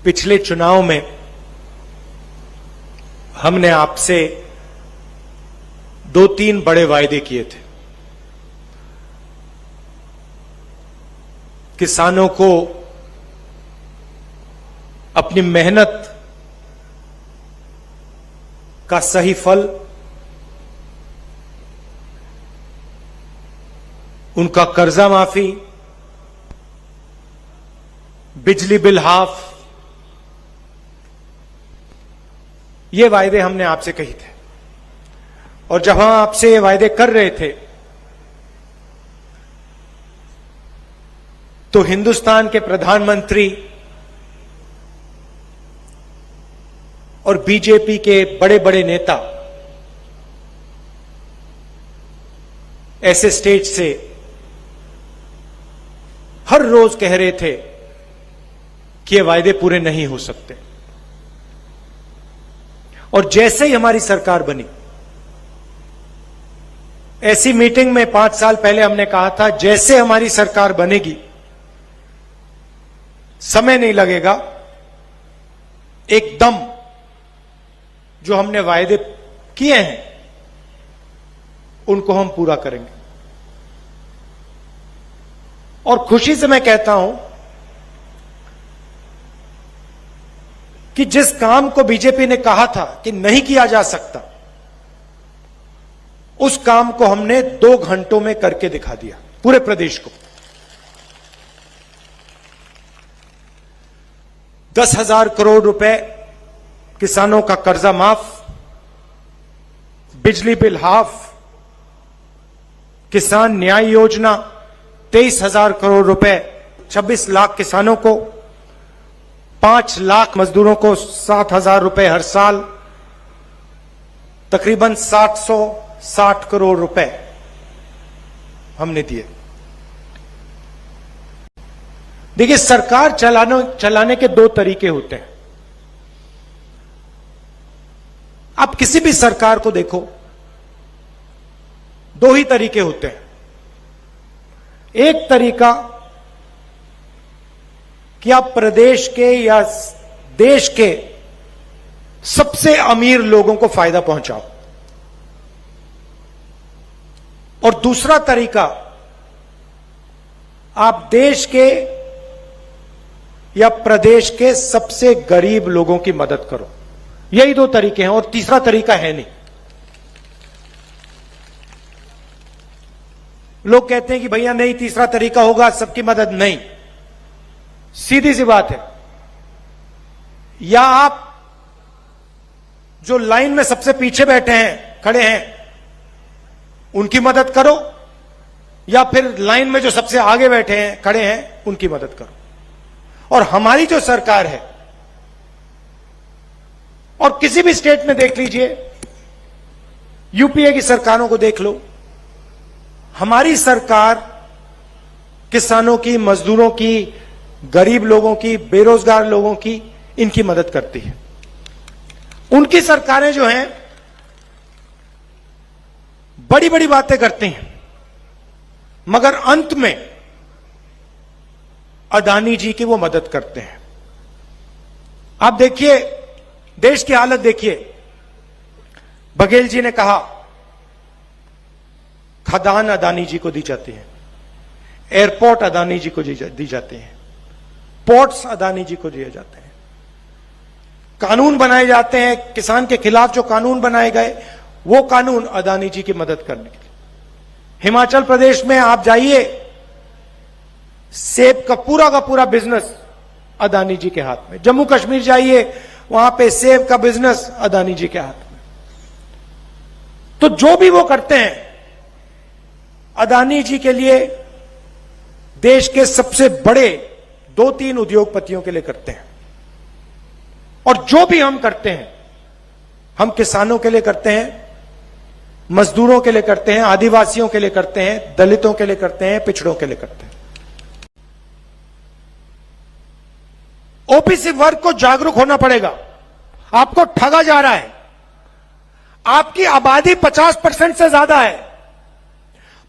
पिछले चुनाव में हमने आपसे 2-3 बड़े वायदे किए थे। किसानों को अपनी मेहनत का सही फल, उनका कर्जा माफी, बिजली बिल हाफ, ये वायदे हमने आपसे कही थे। और जब हम आपसे ये वायदे कर रहे थे तो हिंदुस्तान के प्रधानमंत्री और बीजेपी के बड़े बड़े नेता ऐसे स्टेज से हर रोज कह रहे थे कि ये वायदे पूरे नहीं हो सकते। और जैसे ही हमारी सरकार बनी, ऐसी मीटिंग में 5 साल पहले हमने कहा था, जैसे हमारी सरकार बनेगी समय नहीं लगेगा, एकदम जो हमने वायदे किए हैं उनको हम पूरा करेंगे। और खुशी से मैं कहता हूं कि जिस काम को बीजेपी ने कहा था कि नहीं किया जा सकता, उस काम को हमने 2 घंटों में करके दिखा दिया पूरे प्रदेश को। 10,000 करोड़ रुपए किसानों का कर्जा माफ, बिजली बिल हाफ, किसान न्याय योजना 23,000 करोड़ रुपए 26 लाख किसानों को, 5 लाख मजदूरों को 7,000 रुपए हर साल, तकरीबन 760 करोड़ रुपए हमने दिए। देखिए, सरकार चलाने के 2 तरीके होते हैं। आप किसी भी सरकार को देखो, 2 ही तरीके होते हैं। एक तरीका कि आप प्रदेश के या देश के सबसे अमीर लोगों को फायदा पहुंचाओ, और दूसरा तरीका आप देश के या प्रदेश के सबसे गरीब लोगों की मदद करो। यही 2 तरीके हैं, और तीसरा तरीका है नहीं। लोग कहते हैं कि भैया नहीं, तीसरा तरीका होगा सबकी मदद। नहीं, सीधी सी बात है, या आप जो लाइन में सबसे पीछे बैठे हैं, खड़े हैं, उनकी मदद करो, या फिर लाइन में जो सबसे आगे बैठे हैं, खड़े हैं, उनकी मदद करो। और हमारी जो सरकार है, और किसी भी स्टेट में देख लीजिए, यूपीए की सरकारों को देख लो, हमारी सरकार किसानों की, मजदूरों की, गरीब लोगों की, बेरोजगार लोगों की, इनकी मदद करती है। उनकी सरकारें जो हैं बड़ी बड़ी बातें करती हैं, मगर अंत में अदानी जी की वो मदद करते हैं। आप देखिए, देश की हालत देखिए। बघेल जी ने कहा खदान अदानी जी को दी जाती है, एयरपोर्ट अदानी जी को दी जाती है, पोर्ट्स अदानी जी को दिए जाते हैं, कानून बनाए जाते हैं। किसान के खिलाफ जो कानून बनाए गए, वो कानून अदानी जी की मदद करने के लिए। हिमाचल प्रदेश में आप जाइए, सेब का पूरा बिजनेस अदानी जी के हाथ में। जम्मू कश्मीर जाइए, वहां पे सेब का बिजनेस अदानी जी के हाथ में। तो जो भी वो करते हैं, अदानी जी के लिए, देश के सबसे बड़े 2-3 उद्योगपतियों के लिए करते हैं। और जो भी हम करते हैं, हम किसानों के लिए करते हैं, मजदूरों के लिए करते हैं, आदिवासियों के लिए करते हैं, दलितों के लिए करते हैं, पिछड़ों के लिए करते हैं। ओबीसी वर्ग को जागरूक होना पड़ेगा। आपको ठगा जा रहा है। आपकी आबादी 50% से ज्यादा है,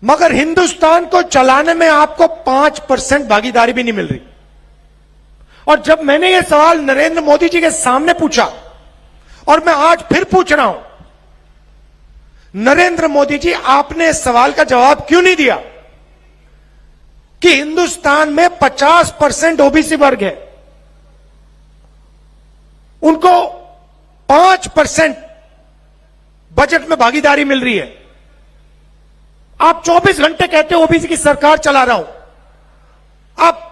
मगर हिंदुस्तान को चलाने में आपको 5% भागीदारी भी नहीं मिल रही। और जब मैंने ये सवाल नरेंद्र मोदी जी के सामने पूछा, और मैं आज फिर पूछ रहा हूं, नरेंद्र मोदी जी, आपने इस सवाल का जवाब क्यों नहीं दिया कि हिंदुस्तान में 50% ओबीसी वर्ग है, उनको 5% बजट में भागीदारी मिल रही है। आप 24 घंटे कहते हो ओबीसी की सरकार चला रहा हूं, आप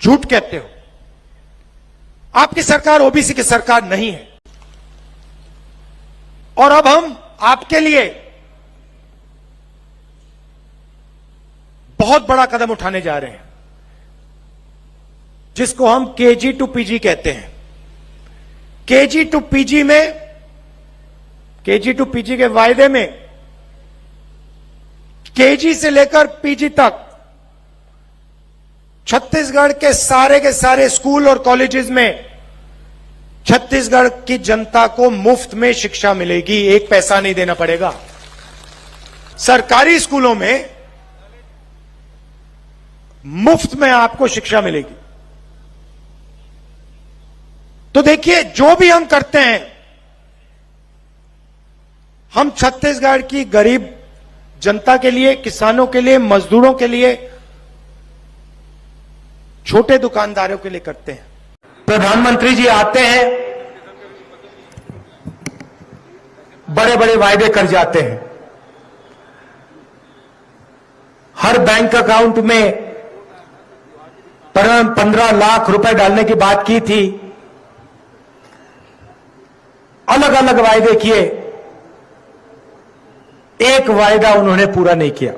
झूठ कहते हो। आपकी सरकार ओबीसी की सरकार नहीं है। और अब हम आपके लिए बहुत बड़ा कदम उठाने जा रहे हैं, जिसको हम केजी टू पीजी कहते हैं। केजी टू पीजी में, केजी टू पीजी के वायदे में केजी से लेकर पीजी तक छत्तीसगढ़ के सारे स्कूल और कॉलेजेस में छत्तीसगढ़ की जनता को मुफ्त में शिक्षा मिलेगी, एक पैसा नहीं देना पड़ेगा। सरकारी स्कूलों में मुफ्त में आपको शिक्षा मिलेगी। तो देखिए, जो भी हम करते हैं, हम छत्तीसगढ़ की गरीब जनता के लिए, किसानों के लिए, मजदूरों के लिए, छोटे दुकानदारों के लिए करते हैं। प्रधानमंत्री जी आते हैं, बड़े बड़े वायदे कर जाते हैं। हर बैंक अकाउंट में 15 लाख रुपए डालने की बात की थी, अलग अलग वायदे किए, एक वायदा उन्होंने पूरा नहीं किया।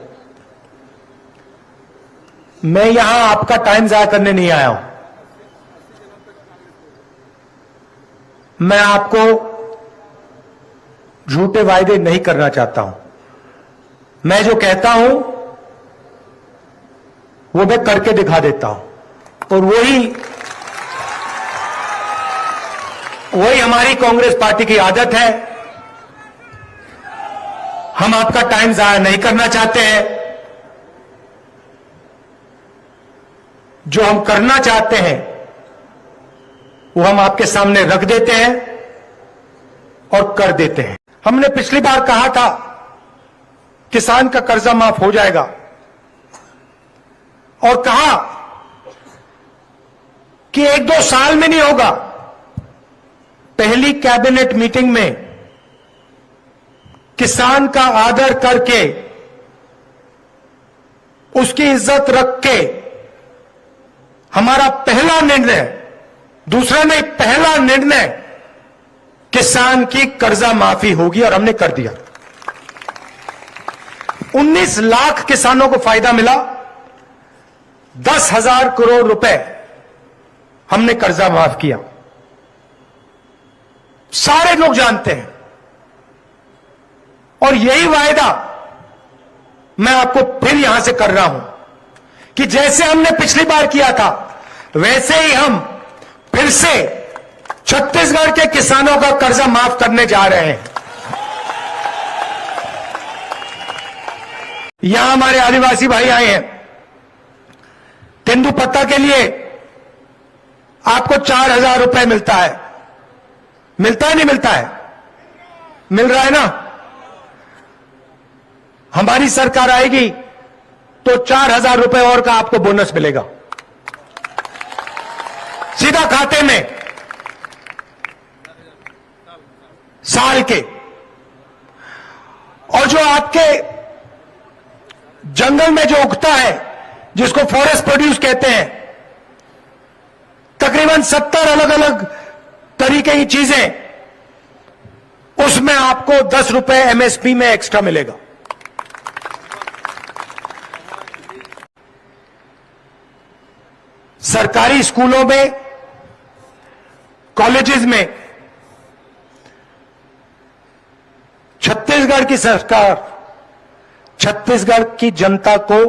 मैं यहां आपका टाइम जाया करने नहीं आया हूं। मैं आपको झूठे वायदे नहीं करना चाहता हूं। मैं जो कहता हूं वो मैं करके दिखा देता हूं, और वही हमारी कांग्रेस पार्टी की आदत है। हम आपका टाइम जाया नहीं करना चाहते हैं। जो हम करना चाहते हैं वो हम आपके सामने रख देते हैं और कर देते हैं। हमने पिछली बार कहा था किसान का कर्जा माफ हो जाएगा, और कहा कि 1-2 साल में नहीं होगा। पहली कैबिनेट मीटिंग में किसान का आदर करके, उसकी इज्जत रख के, हमारा पहला निर्णय, दूसरा नहीं, पहला निर्णय, किसान की कर्जा माफी होगी, और हमने कर दिया। 19 लाख किसानों को फायदा मिला। 10,000 करोड़ रुपए हमने कर्जा माफ किया। सारे लोग जानते हैं। और यही वायदा मैं आपको फिर यहां से कर रहा हूं कि जैसे हमने पिछली बार किया था, वैसे ही हम फिर से छत्तीसगढ़ के किसानों का कर्जा माफ करने जा रहे हैं। यहां हमारे आदिवासी भाई आए हैं। तेंदुपत्ता के लिए आपको 4,000 रुपए मिलता है। मिलता है नहीं मिलता है? मिल रहा है ना? हमारी सरकार आएगी तो 4,000 रुपए और का आपको बोनस मिलेगा सीधा खाते में, साल के। और जो आपके जंगल में जो उगता है, जिसको फॉरेस्ट प्रोड्यूस कहते हैं, तकरीबन 70 अलग अलग तरीके की चीजें, उसमें आपको 10 रुपए एमएसपी में एक्स्ट्रा मिलेगा। सरकारी स्कूलों में, कॉलेजेस में छत्तीसगढ़ की सरकार छत्तीसगढ़ की जनता को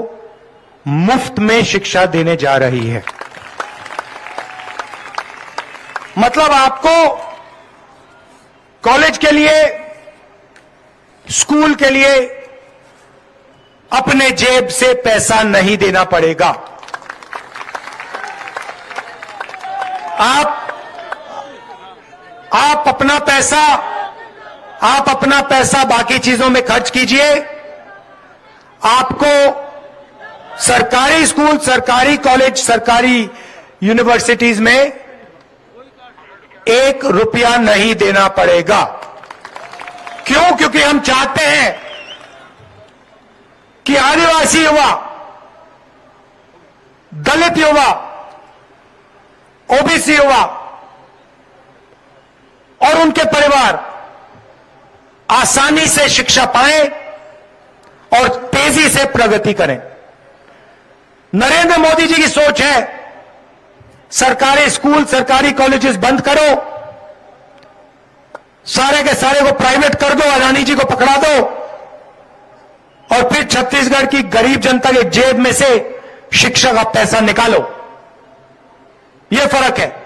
मुफ्त में शिक्षा देने जा रही है। मतलब आपको कॉलेज के लिए, स्कूल के लिए अपने जेब से पैसा नहीं देना पड़ेगा। आप अपना पैसा बाकी चीजों में खर्च कीजिए। आपको सरकारी स्कूल, सरकारी कॉलेज, सरकारी यूनिवर्सिटीज में 1 रुपया नहीं देना पड़ेगा। क्यों? क्योंकि हम चाहते हैं कि आदिवासी युवा, दलित युवा, ओबीसी युवा और उनके परिवार आसानी से शिक्षा पाएं और तेजी से प्रगति करें। नरेंद्र मोदी जी की सोच है सरकारी स्कूल, सरकारी कॉलेजेस बंद करो, सारे के सारे को प्राइवेट कर दो, अदानी जी को पकड़ा दो और फिर छत्तीसगढ़ की गरीब जनता के जेब में से शिक्षा का पैसा निकालो। यह फर्क है।